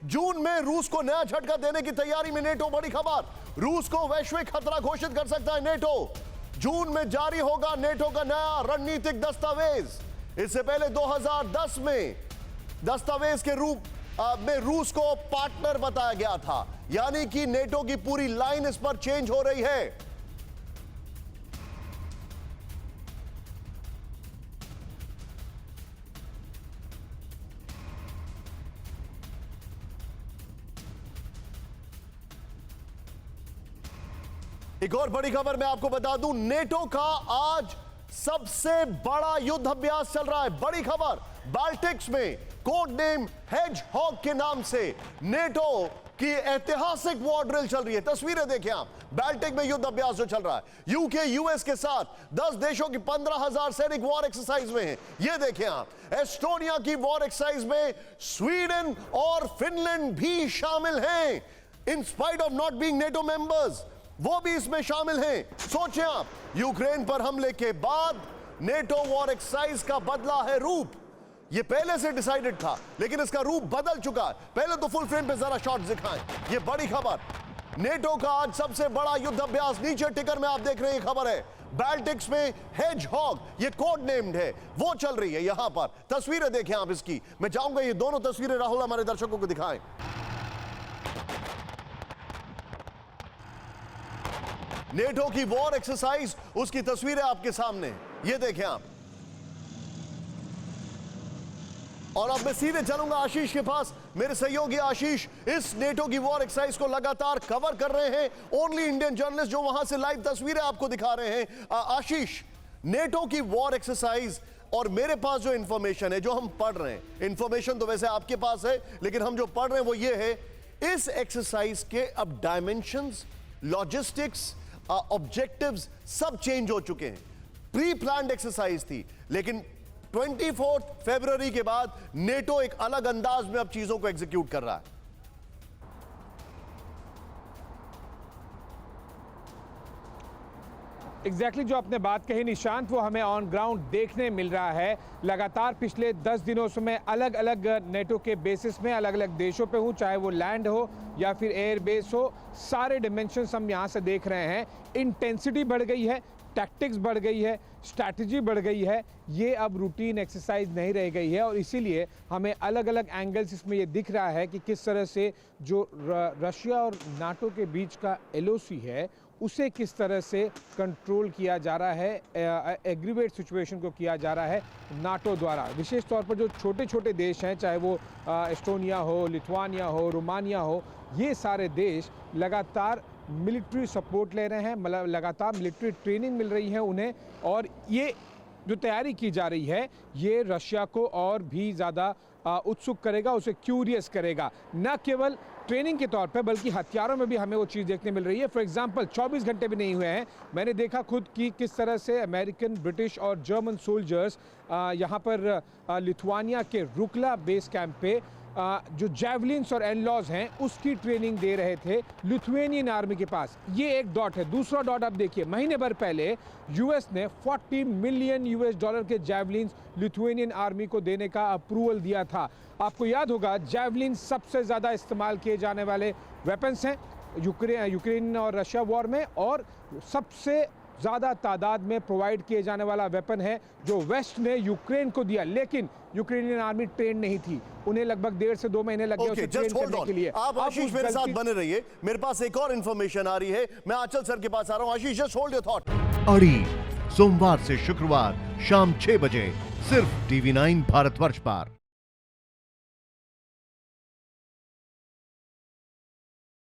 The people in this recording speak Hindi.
जून में रूस को नया झटका देने की तैयारी में नेटो। बड़ी खबर, रूस को वैश्विक खतरा घोषित कर सकता है नेटो। जून में जारी होगा नेटो का नया रणनीतिक दस्तावेज। इससे पहले 2010 में दस्तावेज के रूप में रूस को पार्टनर बताया गया था, यानी कि नेटो की पूरी लाइन इस पर चेंज हो रही है। एक और बड़ी खबर मैं आपको बता दूं, नेटो का आज सबसे बड़ा युद्ध अभ्यास चल रहा है। बड़ी खबर, बाल्टिक्स में कोड नेम हेजहॉग के नाम से नेटो की ऐतिहासिक वॉर ड्रिल चल रही है। तस्वीरें देखें आप, बाल्टिक में युद्ध अभ्यास जो चल रहा है। यूके यूएस के साथ 10 देशों की 15,000 सैनिक वॉर एक्सरसाइज में हैं। ये देखें आप, एस्टोनिया की वॉर एक्सरसाइज में स्वीडन और फिनलैंड भी शामिल हैं। In spite of not being NATO members, वो भी इसमें शामिल हैं। सोचें आप, यूक्रेन पर हमले के बाद नेटो वॉर एक्सरसाइज का बदला है रूप। ये पहले से डिसाइडेड था, लेकिन इसका रूप बदल चुका है। पहले तो फुल फ्रेम पे जरा शॉट दिखाएं। ये बड़ी खबर, नेटो का आज सबसे बड़ा युद्ध अभ्यास, नीचे टिकर में आप देख रहे हैं खबर है, बाल्टिक्स में हेजहॉग, ये कोड नेम्ड है, वो चल रही है। यहां पर तस्वीरें देखें आप इसकी। मैं चाहूंगा ये दोनों तस्वीरें राहुल हमारे दर्शकों को दिखाएं। नेटो की वॉर एक्सरसाइज, उसकी तस्वीरें आपके सामने, ये देखें आप। और अब मैं सीधे चलूंगा आशीष के पास। मेरे सहयोगी आशीष इस नेटो की वॉर एक्सरसाइज को लगातार कवर कर रहे हैं, ओनली इंडियन जर्नलिस्ट जो वहां से लाइव तस्वीरें आपको दिखा रहे हैं। आशीष, नेटो की वॉर एक्सरसाइज और मेरे पास जो इंफॉर्मेशन है, जो हम पढ़ रहे हैं, इंफॉर्मेशन तो वैसे आपके पास है, लेकिन हम जो पढ़ रहे हैं वो ये है, इस एक्सरसाइज के अब डायमेंशंस, लॉजिस्टिक्स, ऑब्जेक्टिव्स सब चेंज हो चुके हैं। प्री प्लान्ड एक्सरसाइज थी, लेकिन 24 फरवरी के बाद नेटो एक अलग अंदाज में अब चीजों को एग्जीक्यूट कर रहा है। एग्जैक्टली जो आपने बात कही निशांत, वो हमें ऑन ग्राउंड देखने मिल रहा है। लगातार पिछले 10 दिनों से मैं अलग अलग नेटो के बेसिस में अलग अलग देशों पे हूँ, चाहे वो लैंड हो या फिर एयर बेस हो, सारे डिमेंशंस हम यहाँ से देख रहे हैं। इंटेंसिटी बढ़ गई है, टैक्टिक्स बढ़ गई है, स्ट्रैटेजी बढ़ गई है। ये अब रूटीन एक्सरसाइज नहीं रह गई है और इसीलिए हमें अलग अलग एंगल्स इसमें ये दिख रहा है कि किस तरह से जो रशिया और नाटो के बीच का एलओसी है उसे किस तरह से कंट्रोल किया जा रहा है, एग्रीवेट सिचुएशन को किया जा रहा है नाटो द्वारा। विशेष तौर पर जो छोटे छोटे देश हैं, चाहे वो एस्टोनिया हो, लिथुआनिया हो, रोमानिया हो, ये सारे देश लगातार मिलिट्री सपोर्ट ले रहे हैं, मतलब लगातार मिलिट्री ट्रेनिंग मिल रही है उन्हें। और ये जो तैयारी की जा रही है, ये रशिया को और भी ज़्यादा उत्सुक करेगा, उसे क्यूरियस करेगा, न केवल ट्रेनिंग के तौर पे बल्कि हथियारों में भी हमें वो चीज़ देखने मिल रही है। फॉर एग्जांपल 24 घंटे भी नहीं हुए हैं, मैंने देखा खुद कि किस तरह से अमेरिकन, ब्रिटिश और जर्मन सोल्जर्स यहाँ पर लिथुआनिया के रुकला बेस कैंप पे जो जैवलिन्स और एनलॉज हैं उसकी ट्रेनिंग दे रहे थे लिथुआनियन आर्मी के पास। ये एक डॉट है। दूसरा डॉट आप देखिए, महीने भर पहले यूएस ने 40 मिलियन यूएस डॉलर के जैवलिन्स लिथुआनियन आर्मी को देने का अप्रूवल दिया था। आपको याद होगा, जैवलिन सबसे ज़्यादा इस्तेमाल किए जाने वाले वेपन्स हैं यूक्रेन और रशिया वॉर में, और सबसे ज़्यादा तादाद में प्रोवाइड किए जाने वाला वेपन है जो वेस्ट ने यूक्रेन को दिया। लेकिन यूक्रेनियन आर्मी ट्रेन नहीं थी, उन्हें लगभग 1.5 से 2 महीने लगे उसे ट्रेन करने के लिए। आप आशीष मेरे साथ बने रहिए, मेरे पास एक और इंफॉर्मेशन आ रही है। मैं आंचल सर के पास आ रहा हूं। आशीष, जस्ट होल्ड योर थॉट। अड़ी सोमवार से शुक्रवार शाम 6 बजे सिर्फ TV9 भारतवर्ष पर।